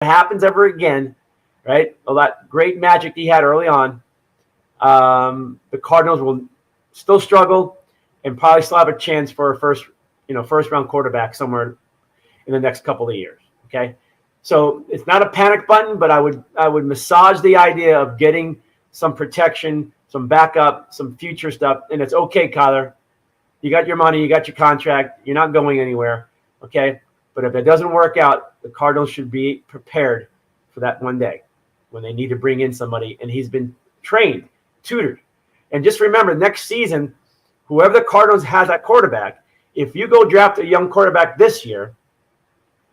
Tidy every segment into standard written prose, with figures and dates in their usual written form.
happens ever again, right? All that great magic he had early on, the Cardinals will still struggle and probably still have a chance for a first round quarterback somewhere in the next couple of years. Okay, so it's not a panic button, but I would massage the idea of getting some protection, some backup, some future stuff, and it's okay, Kyler. You got your money, you got your contract, you're not going anywhere. Okay, but if it doesn't work out, the Cardinals should be prepared for that one day when they need to bring in somebody, and he's been trained, tutored. And just remember, next season, whoever the Cardinals has at quarterback, if you go draft a young quarterback this year,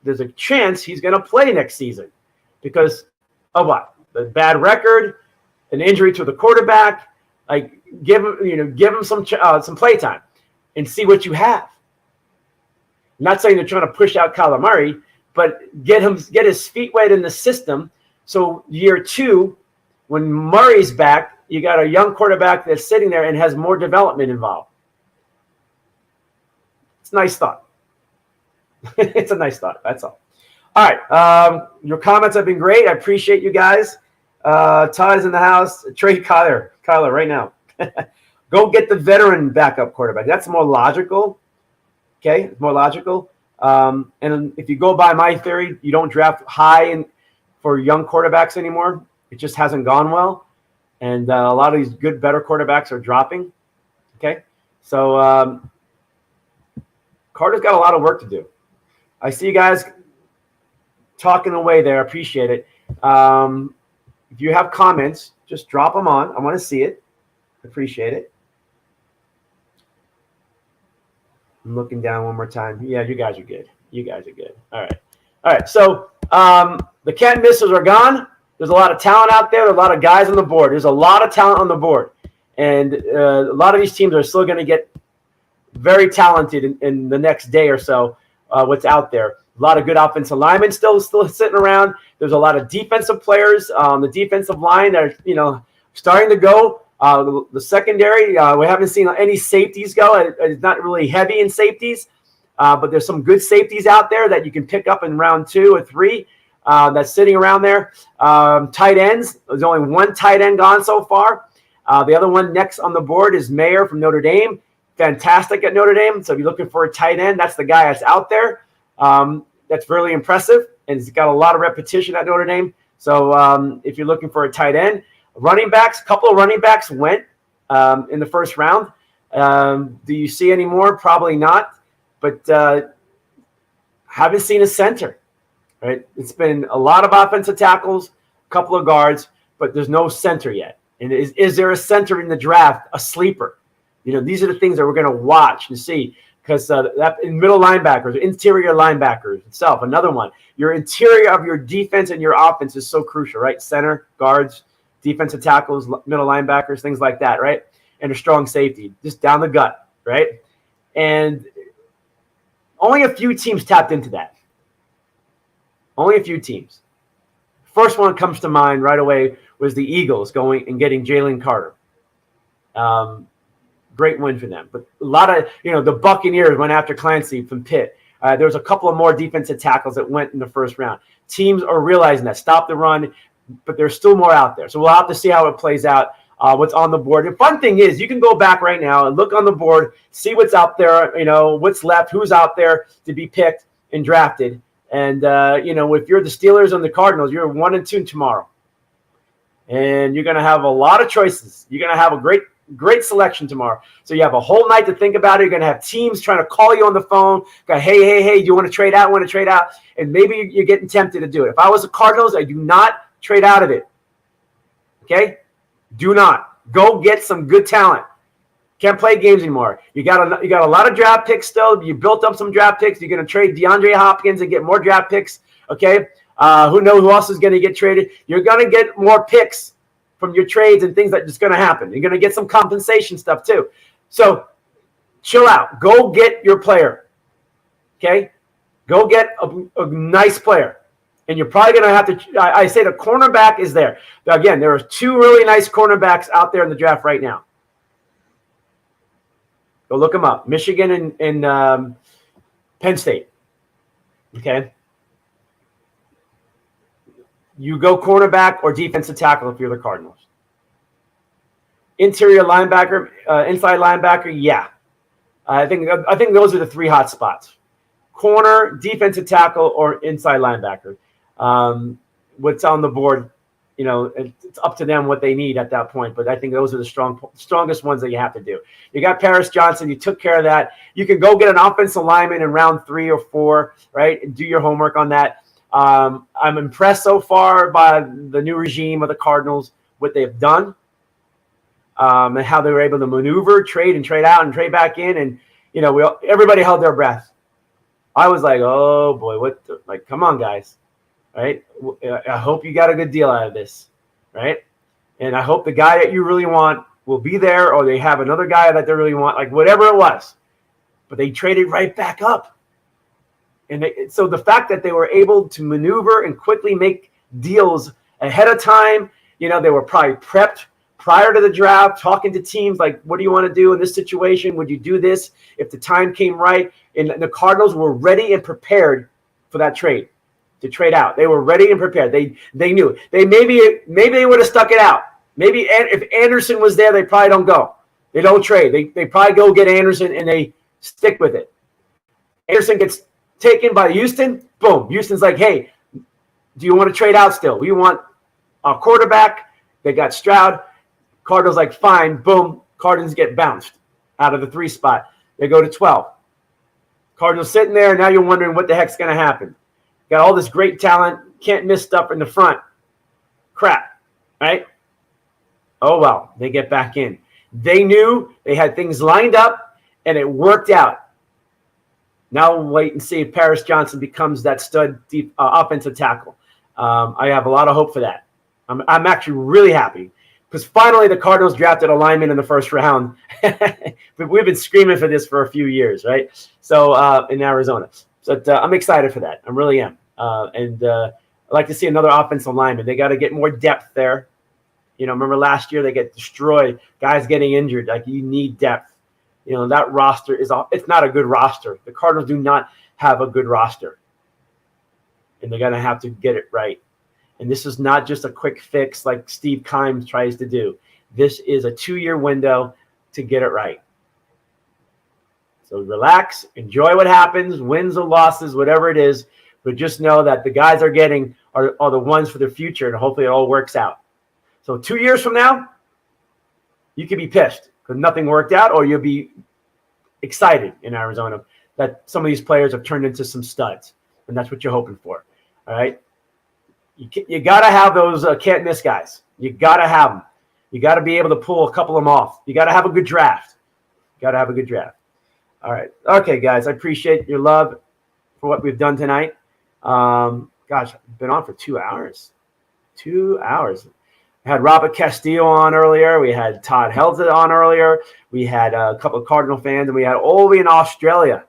there's a chance he's going to play next season because of what? The bad record, an injury to the quarterback. Like give him some play time and see what you have. I'm not saying they're trying to push out Kyler Murray, but get his feet wet in the system. So year 2, when Murray's back, you got a young quarterback that's sitting there and has more development involved. It's a nice thought. It's a nice thought. That's all. All right. Your comments have been great. I appreciate you guys. Todd is in the house. Trade Kyler right now. Go get the veteran backup quarterback. That's more logical. Okay, it's more logical. And if you go by my theory, you don't draft high for young quarterbacks anymore. It just hasn't gone well. And a lot of these good, better quarterbacks are dropping. Okay, so Carter's got a lot of work to do. I see you guys talking away there. I appreciate it. If you have comments, just drop them on. I want to see it. Appreciate it. I'm looking down one more time. Yeah, you guys are good. You guys are good. All right. So the can't misses are gone. There's a lot of talent out there. There's a lot of guys on the board. There's a lot of talent on the board. And a lot of these teams are still going to get very talented in the next day or so, what's out there. A lot of good offensive linemen still sitting around. There's a lot of defensive players on the defensive line that are, starting to go. The secondary, we haven't seen any safeties go. It's not really heavy in safeties, but there's some good safeties out there that you can pick up in round 2 or 3 that's sitting around there. Tight ends, there's only one tight end gone so far. The other one next on the board is Mayer from Notre Dame. Fantastic at Notre Dame. So if you're looking for a tight end, that's the guy that's out there. That's really impressive, and he's got a lot of repetition at Notre Dame. So if you're looking for a tight end, running backs, a couple of running backs went in the first round. Do you see any more? Probably not, but haven't seen a center. Right? It's been a lot of offensive tackles, a couple of guards, but there's no center yet. And is there a center in the draft, a sleeper? These are the things that we're going to watch and see. Because that in middle linebackers, interior linebackers itself, another one. Your interior of your defense and your offense is so crucial, right? Center, guards, defensive tackles, middle linebackers, things like that, right? And a strong safety, just down the gut, right? And only a few teams tapped into that. Only a few teams. First one that comes to mind right away was the Eagles going and getting Jalen Carter. Great win for them. But a lot of, the Buccaneers went after Clancy from Pitt. There was a couple of more defensive tackles that went in the first round. Teams are realizing that. Stop the run, but there's still more out there. So we'll have to see how it plays out, what's on the board. The fun thing is you can go back right now and look on the board, see what's out there, what's left, who's out there to be picked and drafted. And, if you're the Steelers and the Cardinals, you're 1-2 tomorrow. And you're going to have a lot of choices. You're going to have a great selection tomorrow. So you have a whole night to think about it. You're going to have teams trying to call you on the phone. Go, hey, do you want to trade out? And maybe you're getting tempted to do it. If I was the Cardinals, I do not trade out of it. Okay? Do not. Go get some good talent. Can't play games anymore. You got a lot of draft picks still. You built up some draft picks. You're going to trade DeAndre Hopkins and get more draft picks. Okay? Who knows who else is going to get traded? You're going to get more picks from your trades and things that just going to happen. You're going to get some compensation stuff too. So chill out. Go get your player. Okay? Go get a nice player. And you're probably going to have to – I say the cornerback is there. Again, there are 2 really nice cornerbacks out there in the draft right now. Go look them up. Michigan and Penn State. Okay? you go cornerback or defensive tackle if you're the Cardinals. Interior linebacker, inside linebacker, yeah. I think those are the three hot spots: corner, defensive tackle, or inside linebacker. What's on the board, it's up to them what they need at that point. But I think those are the strongest ones that you have to do. You got Paris Johnson. You took care of that. You can go get an offensive lineman in round 3 or 4, right, and do your homework on that. I'm impressed so far by the new regime of the Cardinals, what they've done, and how they were able to maneuver, trade out and trade back in. And, everybody held their breath. I was like, oh, boy, come on, guys, right? I hope you got a good deal out of this, right? And I hope the guy that you really want will be there, or they have another guy that they really want, like whatever it was. But they traded right back up. And so the fact that they were able to maneuver and quickly make deals ahead of time, they were probably prepped prior to the draft, talking to teams like, what do you want to do in this situation? Would you do this if the time came right? And the Cardinals were ready and prepared for that trade, to trade out. They were ready and prepared. They knew. Maybe they would have stuck it out. Maybe if Anderson was there, they probably don't go. They don't trade. They probably go get Anderson and they stick with it. Anderson gets taken by Houston. Boom. Houston's like, hey, do you want to trade out still? We want a quarterback. They got Stroud. Cardinals like, fine. Boom. Cardinals get bounced out of the 3 spot. They go to 12. Cardinals sitting there. Now you're wondering what the heck's going to happen. Got all this great talent. Can't miss stuff in the front. Crap. Right? Oh, well. They get back in. They knew they had things lined up, and it worked out. Now we'll wait and see if Paris Johnson becomes that stud deep offensive tackle. I have a lot of hope for that. I'm actually really happy because finally the Cardinals drafted a lineman in the first round. We've been screaming for this for a few years, right? So in Arizona. So I'm excited for that. I really am. And I'd like to see another offensive lineman. They got to get more depth there. Remember last year they get destroyed. Guys getting injured. Like, you need depth. That roster it's not a good roster. The Cardinals do not have a good roster. And they're going to have to get it right. And this is not just a quick fix like Steve Keim tries to do. This is a 2-year window to get it right. So relax, enjoy what happens, wins or losses, whatever it is. But just know that the guys are getting are the ones for the future, and hopefully it all works out. So 2 years from now, you could be pissed because nothing worked out, or you'll be excited in Arizona that some of these players have turned into some studs, and that's what you're hoping for. All right, you got to have those can't miss guys. You got to have them. You got to be able to pull a couple of them off. You got to have a good draft. All right, okay, guys, I appreciate your love for what we've done tonight. Gosh, I've been on for 2 hours. 2 hours. We had Robert Castillo on earlier. We had Todd Helza on earlier. We had a couple of Cardinal fans, and we had Ovi in Australia.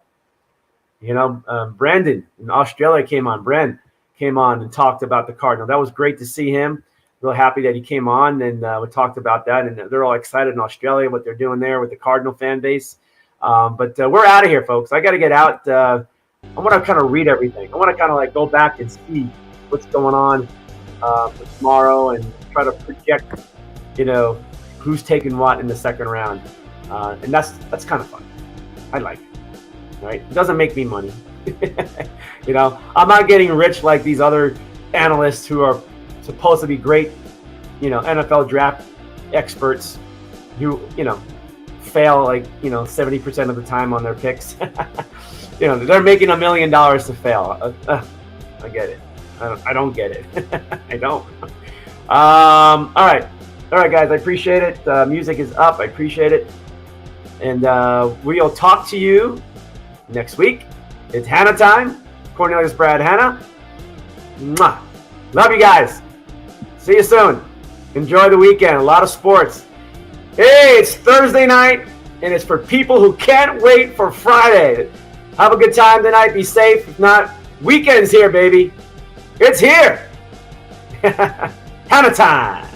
Brandon in Australia came on. Bren came on and talked about the Cardinal. That was great to see him. Real happy that he came on, and we talked about that. And they're all excited in Australia, what they're doing there with the Cardinal fan base. But we're out of here, folks. I got to get out. I want to kind of read everything. I want to kind of go back and see what's going on for tomorrow and try to project, who's taking what in the second round. And that's kind of fun. I like it. Right? It doesn't make me money. I'm not getting rich like these other analysts who are supposed to be great, NFL draft experts who, fail 70% of the time on their picks. They're making $1 million to fail. I get it. I don't get it. I don't. All right, guys. I appreciate it. Music is up. I appreciate it, and we'll talk to you next week. It's Hanna Time. Cornelius Brad Hanna. Mwah. Love you guys. See you soon. Enjoy the weekend. A lot of sports. Hey, it's Thursday night, and it's for people who can't wait for Friday. Have a good time tonight. Be safe. If not, weekend's here, baby. It's here. Hanna Time.